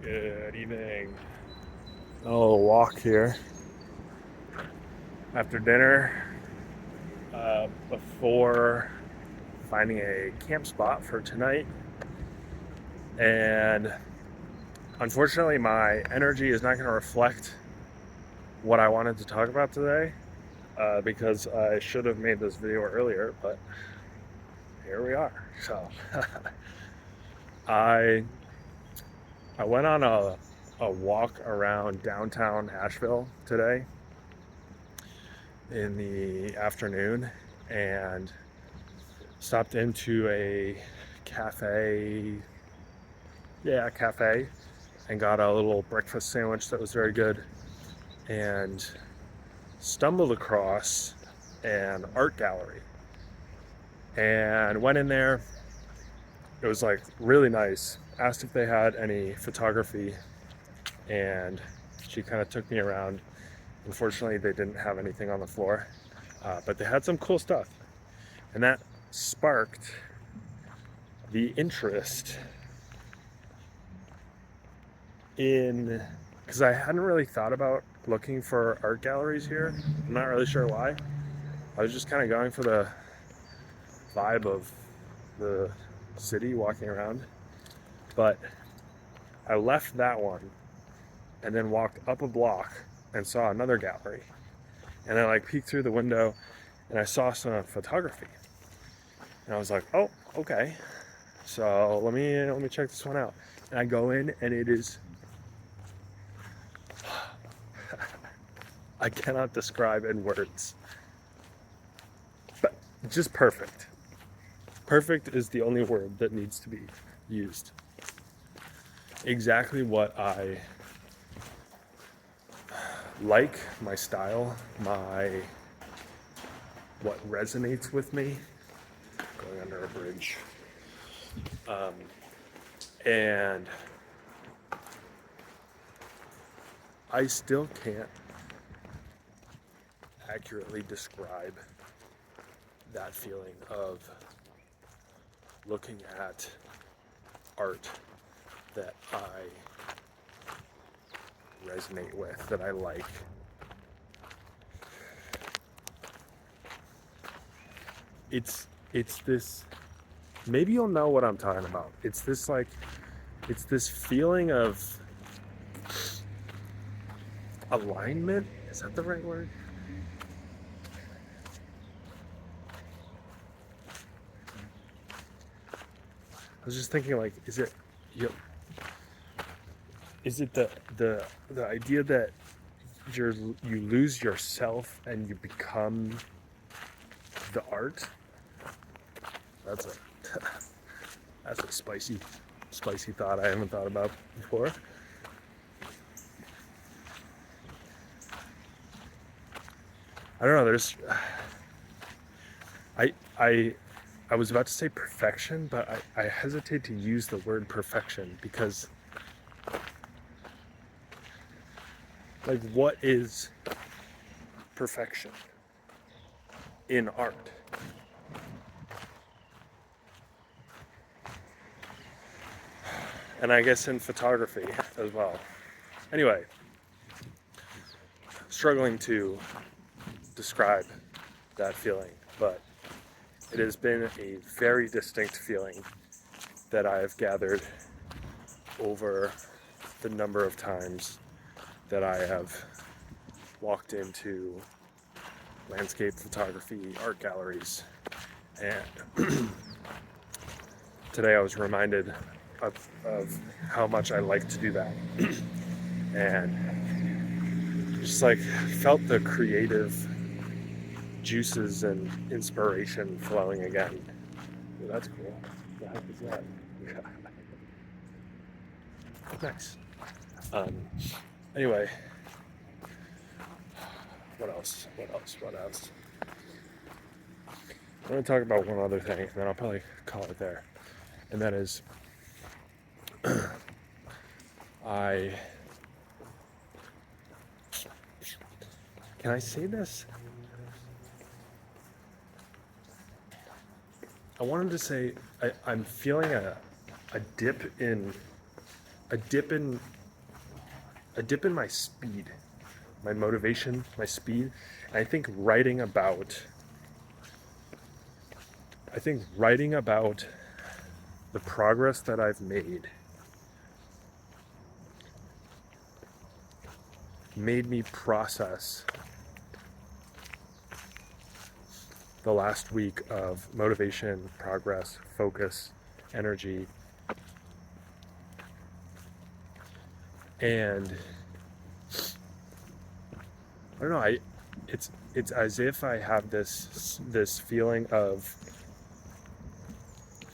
Good evening. A little walk here after dinner before finding a camp spot for tonight. And unfortunately, my energy is not going to reflect what I wanted to talk about today because I should have made this video earlier, but here we are. So I I went on a walk around downtown Asheville today in the afternoon and stopped into a cafe, cafe, and got a little breakfast sandwich that was very good, and stumbled across an art gallery and went in there. It was like really nice. Asked if they had any photography, and she kind of took me around. Unfortunately, they didn't have anything on the floor, but they had some cool stuff, and that sparked the interest in, because I hadn't really thought about looking for art galleries here. I'm not really sure why. I was just kind of going for the vibe of the city, walking around. But I left that one and then walked up a block and saw another gallery. And I like peeked through the window and I saw some photography. And I was like, oh, okay. So let me check this one out. And I go in and it is I cannot describe in words, but just perfect. Perfect is the only word that needs to be used. Exactly what I like, my style, what resonates with me. Going under a bridge. And I still can't accurately describe that feeling of looking at art that I resonate with, that I like. It's this, maybe you'll know what I'm talking about. It's this feeling of alignment. Is that the right word? I was just thinking, like, is it, you know, is it the idea that you lose yourself and you become the art? That's a that's a spicy thought I haven't thought about before. I don't know. I I I was about to say perfection, but I hesitate to use the word perfection because, like, what is perfection in art? And I guess in photography as well. Anyway, struggling to describe that feeling, but it has been a very distinct feeling that I have gathered over the number of times that I have walked into landscape photography art galleries. And today I was reminded of how much I like to do that. And just like felt the creative juices and inspiration flowing again. Ooh, that's cool. What the heck is that? Nice. Um, anyway, what else? I'm going to talk about one other thing, and then I'll probably call it there. And that is, I. Can I say this? I wanted to say I'm feeling a dip in a dip in my speed, my motivation, my speed. And I think writing about the progress that I've made made me process the last week of motivation, progress, focus, energy. And I don't know, it's as if I have this feeling of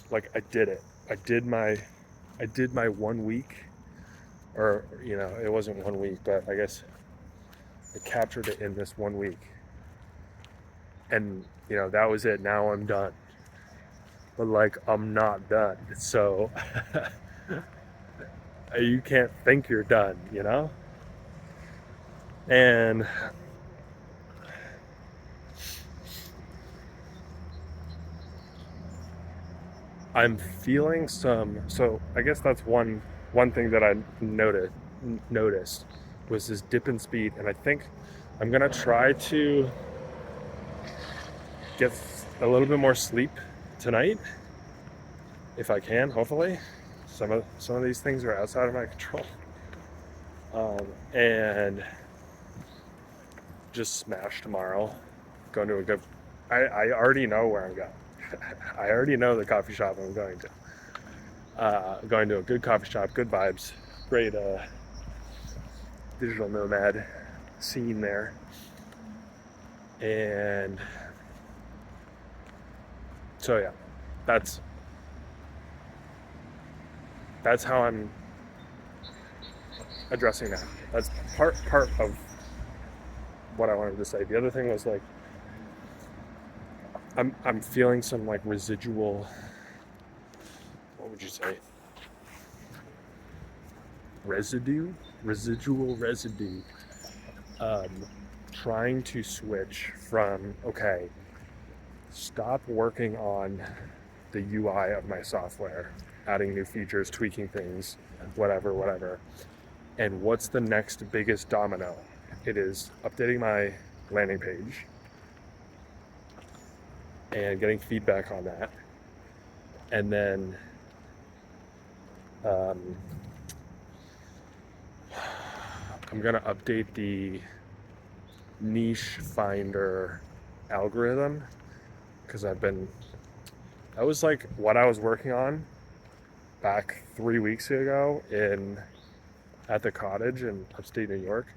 like I did it. I did my 1 week, or it wasn't 1 week, but I guess I captured it in this 1 week. And that was it. Now I'm done. But like I'm not done. So you can't think you're done, And I'm feeling so I guess that's one thing that I noticed was this dip in speed, and I think I'm gonna try to get a little bit more sleep tonight if I can. Hopefully, some of these things are outside of my control, and just smash tomorrow. Going to a good. I already know where I'm going. I already know the coffee shop I'm going to. Going to a good coffee shop, good vibes, great digital nomad scene there, and so yeah, that's how I'm addressing that. That's part of what I wanted to say. The other thing was like I'm feeling some like residual, what would you say? Residual residue. Trying to switch from, okay, stop working on the UI of my software, adding new features, tweaking things, whatever. And what's the next biggest domino? It is updating my landing page and getting feedback on that. And then I'm gonna update the niche finder algorithm, because that was like what I was working on back 3 weeks ago at the cottage in upstate New York,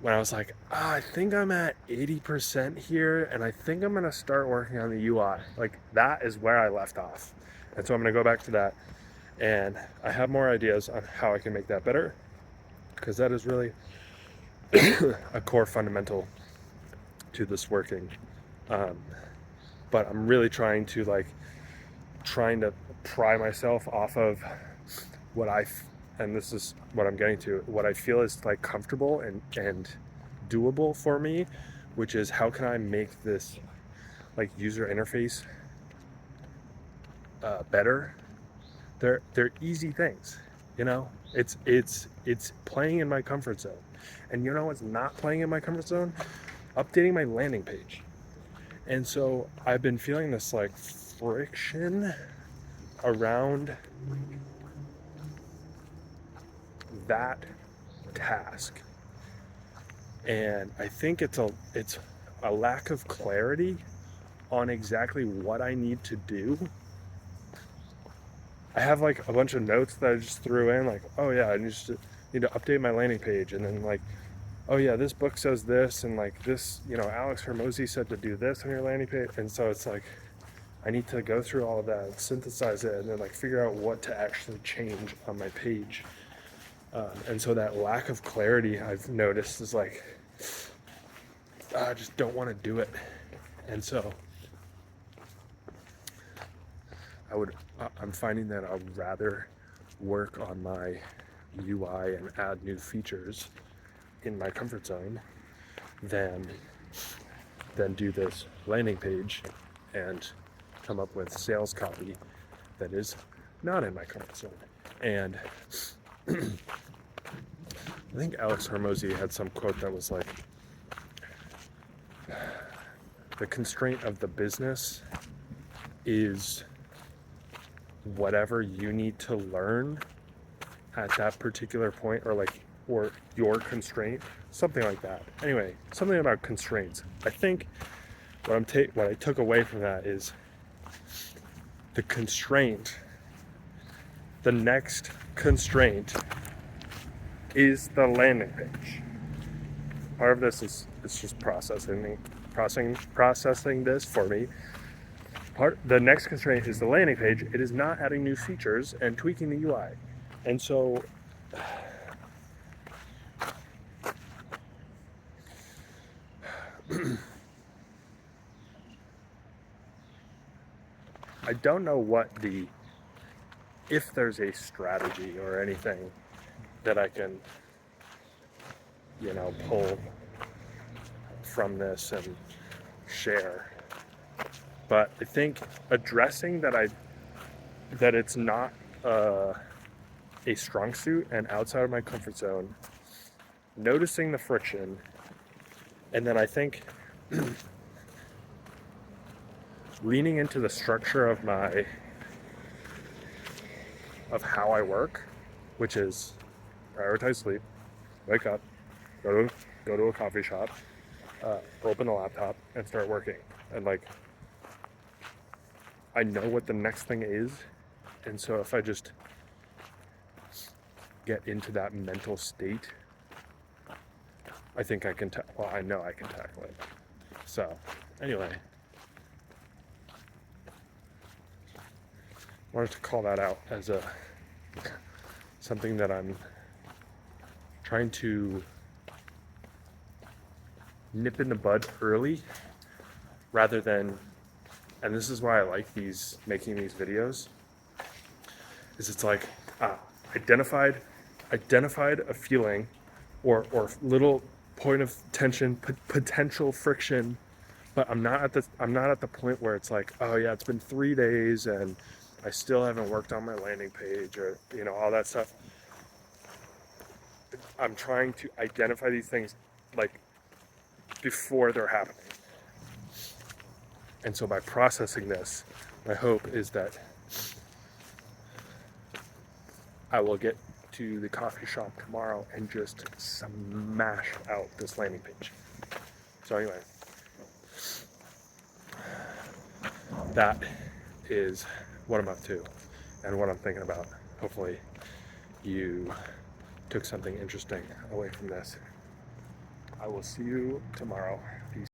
when I was like, I think I'm at 80% here, and I think I'm gonna start working on the UI. Like, that is where I left off. And so I'm gonna go back to that, and I have more ideas on how I can make that better, because that is really a core fundamental to this working. But I'm really trying to pry myself off of what and this is what I'm getting to, what I feel is like comfortable and doable for me, which is how can I make this like user interface better. They're easy things, it's playing in my comfort zone. And what's not playing in my comfort zone? Updating my landing page. And so I've been feeling this like friction around that task. And I think it's a lack of clarity on exactly what I need to do. I have like a bunch of notes that I just threw in, like, oh yeah, I need to update my landing page, and then like, oh yeah, this book says this, and like this, Alex Hormozy said to do this on your landing page. And so it's like I need to go through all of that, synthesize it, and then like figure out what to actually change on my page. And so that lack of clarity I've noticed is like, I just don't want to do it. And so I'm finding that I'd rather work on my UI and add new features in my comfort zone than do this landing page and come up with sales copy that is not in my comfort zone. And I think Alex Hormozy had some quote that was like, the constraint of the business is whatever you need to learn at that particular point, or your constraint, something like that. Anyway, something about constraints. I think what I took away from that is the constraint. The next constraint is the landing page. Part of this is it's just processing this for me. The next constraint is the landing page. It is not adding new features and tweaking the UI. And so I don't know if there's a strategy or anything that I can, pull from this and share. But I think addressing that it's not a strong suit and outside of my comfort zone, noticing the friction, and then I think leaning into the structure of how I work, which is prioritize sleep, wake up, go to a coffee shop, open the laptop, and start working. And I know what the next thing is, and so if I just get into that mental state, I think I can. I know I can tackle it. So, anyway, wanted to call that out as something that I'm trying to nip in the bud early, rather than, and this is why I like making these videos, is it's like identified a feeling or little point of tension, potential friction, but I'm not at the point where it's like, oh yeah, it's been 3 days and I still haven't worked on my landing page, or all that stuff. I'm trying to identify these things before they're happening. And so by processing this, my hope is that I will get to the coffee shop tomorrow and just smash out this landing page. So anyway, that is what I'm up to and what I'm thinking about. Hopefully you took something interesting away from this. I will see you tomorrow. Peace.